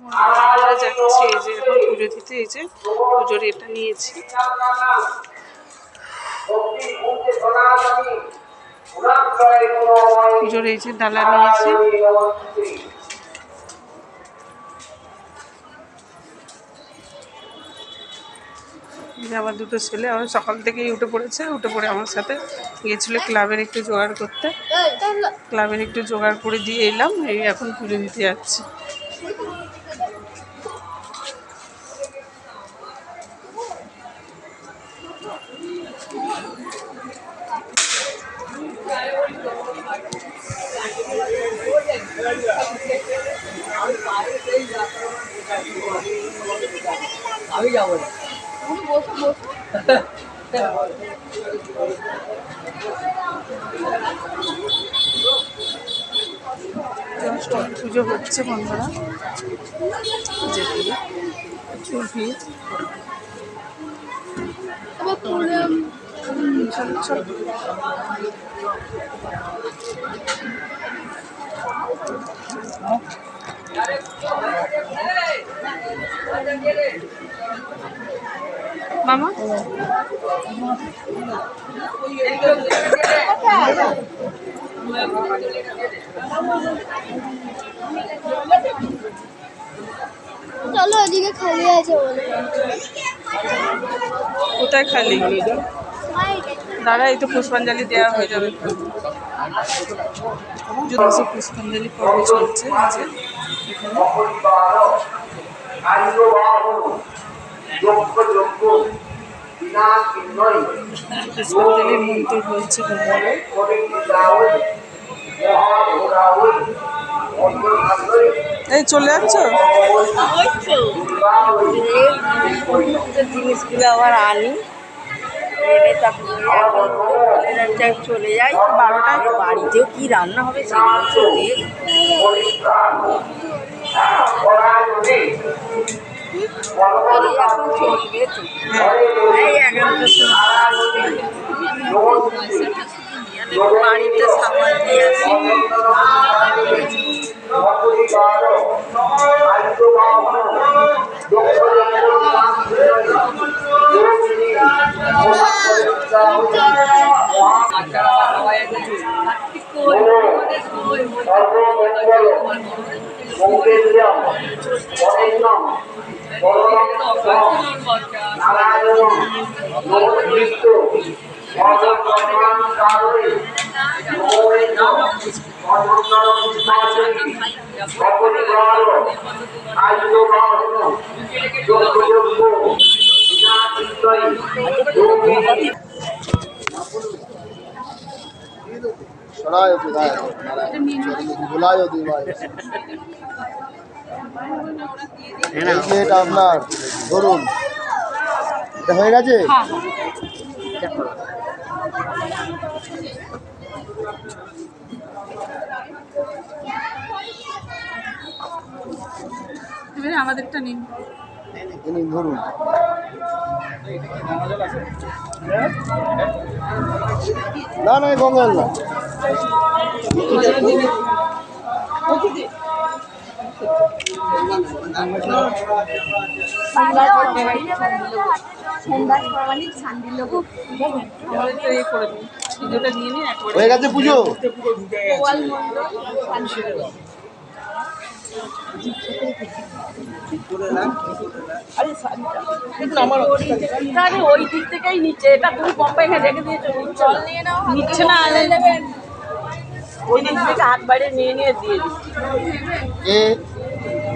আমরা যাচ্ছি এই যে এখন পুজো দিতে, এই যে পুজোর এটা নিয়েছি। পুজোর এই যে ডালা নিয়েছি। আমার দুটো ছেলে আমার সকাল থেকেই উঠে পড়েছে, উঠে পড়ে আমার সাথে গিয়েছিলো ক্লাবের একটু জোগাড় করতে। ক্লাবের একটু জোগাড় করে দিয়ে এলাম, এই এখন পুজো দিতে যাচ্ছি। আমি যাবো পুজো হচ্ছে বন্ধুরা, যে প্রচুর ভিড়। মামা চলো ওদিকে খালি আছে বলে। কোথায় খালি? দাঁড়া, এই তো পুষ্পাঞ্জলি দেওয়া হয়ে যাবে। যদি পুষ্পাঞ্জলি পর্ব চলছে, পুষ্পাঞ্জলির মন্ত্র হয়েছে। এই চলে যাচ্ছ? জিনিসগুলো আবার আনি, এনে তারপরে চলে যাই 12টায়। বাড়িতেও কি রান্না হবে সেগুলো চলে এখন চলবে তো। এই 11টার সময় বাড়িতে সামান দিয়ে আসি। এটা আপনার ধরুন, এটা হয়ে গেছে। আমাদেরটা নিন, ধরুন। না না, গঙ্গাল না। হয়ে গেছে পুজো। ওই দিক থেকেই নিচ্ছে, এটা তুমি পম্পায় রেখে দিয়েছো, নিচ্ছে না। ওই দিক থেকে হাত বাইরে নিয়ে নিয়ে দিয়ে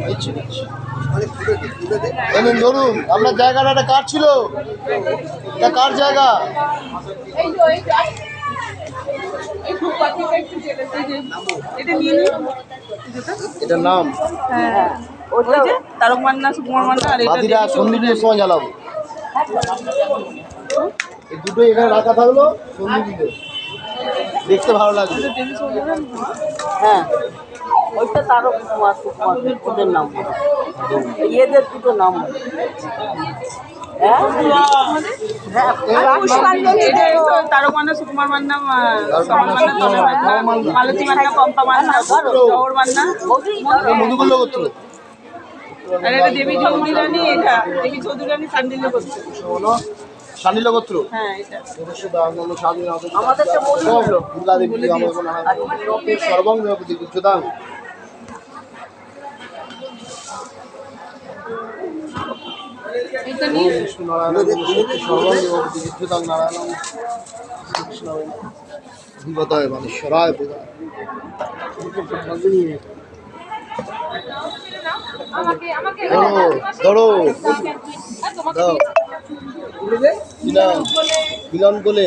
দিচ্ছি। ধরুন, আপনার জায়গাটা একটা কার ছিল, এটা কার জায়গা? এটার নাম তারক মান্না, সুকুমার মান্না। আর এটা সন্ধ্যের সময় জ্বালাবো। এই দুটো এখানে রাখা থাকলো, সন্ধ্যে দেখতে ভালো লাগবে। হ্যাঁ, ওইটা তারক কুমার, সুকুমার, ওদের নাম, এদের দুটো নাম। তারক মান্না, সুকুমার মান্না, মালতী মান্না, পম্পা মান্না, জহর মান্না। মধুগুলো করছিল। আর এটা দেবী চৌধুরানী, এটা দেবী চৌধুরানী সান্ডিল্য করছে। হলো শান্তিল গোত্র। হ্যাঁ এটা আমাদের তো বললো দুর্গা দেবী আমার কোনো সর্বং দেবী বিদ্যুতাং এটা নিয়ে বিষ্ণু নারায়ণ সর্বং দেবী বিদ্যুতাং নারায়ণ কৃষ্ণ দেবতায় মানেশ্বরায় প্রদান ধরো দাও মিলন কোলে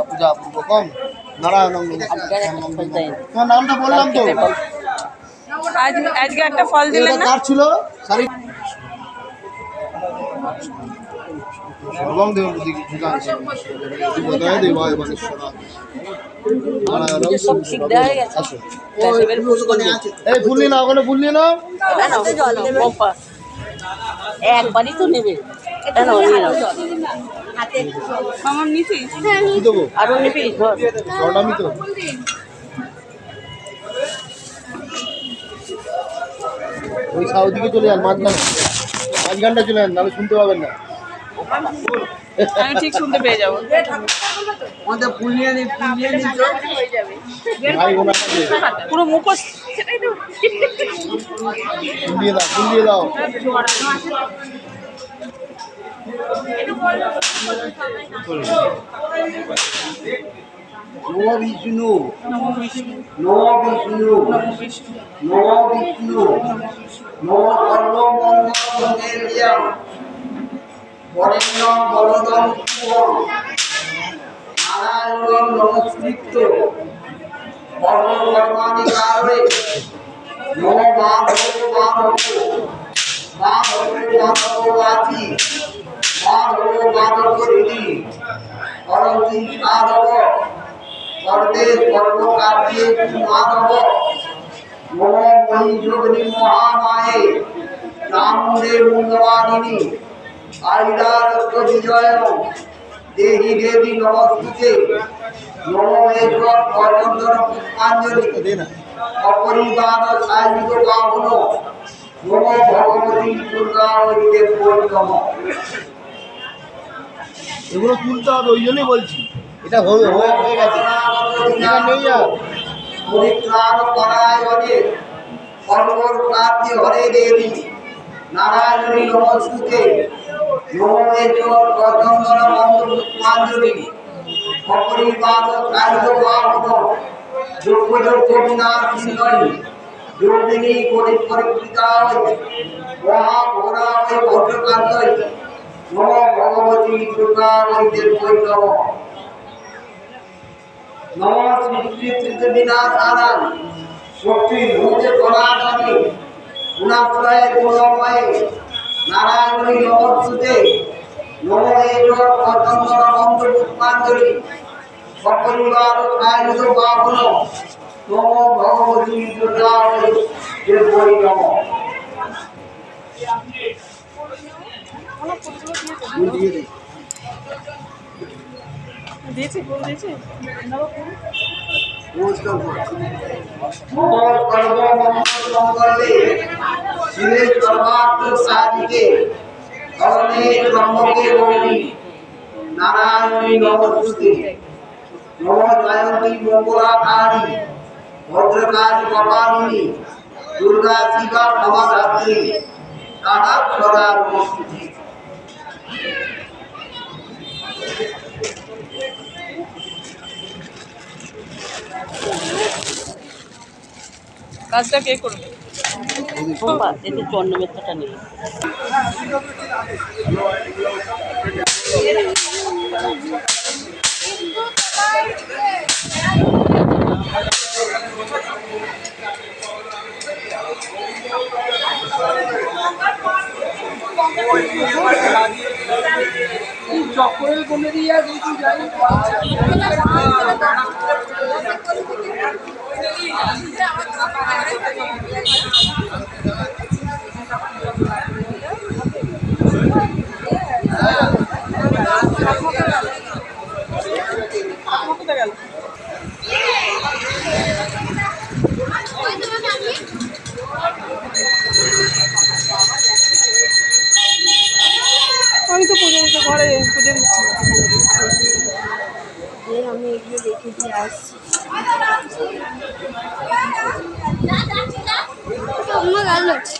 পূজা পূর্বকম নারায়ণ তোমার নামটা বললাম তো আজকে একটা ফল দিলেন না? কার ছিল সারি সর্বং দেবী পূজা দেবতায় দেবায় মানেশ্বরায় সব ঠিক দেওয়া হয়ে গেছে। এই ফুললি না ওখানে ফুললি না জল নেবে একবারই তো নেবে কেন নিয়ে নাও। আমার নিচে কি দেবো আরো নেবে ধর স্বর্ণামি তো ওই সাউদিকে চলে যান মাঝখানটা চলে যান নাহলে শুনতে পাবেন না আমি ঠিক শুনতে পেয়ে যাবো। ভাই ওনার কাছে পুরো মুখোশ ফুলিয়ে দাও নমো বিষ্ণু নমো বিষ্ণু নমো বিষ্ণু নমো বিষ্ণু নমো বিষ্ণু নমো সর্বমঙ্গলমঙ্গলম বরেণ্যং বরদং শুভং নারায়ণং নমস্কৃত্য সর্বকর্মাণি কারণে নমো মাধব মাধব মাধব মাধবাতি মাধব মাধবরিণী করন্তি সাধব সর্বে সর্বকার্যে মাধব নমো মহিযোগিনী মহামায়ে চামুণ্ডে মুন্ডবাদিনী আইরারত্ব বিজয় দেহি দেবী নমস্তুতে নমো এশ্বর পরমন্দর পুষ্পাঞ্জলি অপরিবাদ সাহিত্য বাহন নমো ভগবতী দুর্গা দেব এগুলো তুলতে হবে ওই জন্যই বলছি এটা হয়ে গেছে এটা নেই আর পরিত্রাণ করায় অনে সর্বর প্রাপ্তি হরে দেবী নারায়ণী নমস্তুতে নমো এশ্বর পরমন্দর পুষ্পাঞ্জলি অপরিবাদ সাহিত্য বাহন যোগ্য বিনাশিনী যোগিনী পরিপরিকৃতা মহাঘোরা ভদ্রকান্ত নমো ভগবতী দুর্গা দেব নমো শ্রী শ্রী বিনাশানাং শক্তি ভূতে সনাতনী গুণাশ্রয়ে গুণময়ে নারায়ণী নমস্তুতে নমো এশ্বর পরমন্দর মন্ত্র পুষ্পাঞ্জলি সপরিবার সাহিত্য বাহন নমো ভগবতী দুর্গা দেব নমঃ দিয়েছি ফুল দিয়েছি নমস্কার সর্বমঙ্গলে শিবে সর্বার্থ সাধিকে শরণে ত্র্যম্বকে গৌরী নারায়ণী নমস্তুতে নমো জয়ন্তী মঙ্গলাকারী ভদ্রকালী কপালিনী দুর্গা শিবা ক্ষমাধাত্রী তাহার সদার নমস্তুতে কাজটা কে করবে? এতে চন্দ্রমেত্রটা নেই চক্করের বলে দিয়ে দেখি যাই কোথায় গেল? ঘরে পুজো দিচ্ছি। যে আমি এগিয়ে রেখে দিয়ে আসছি। অন্য গাল হচ্ছে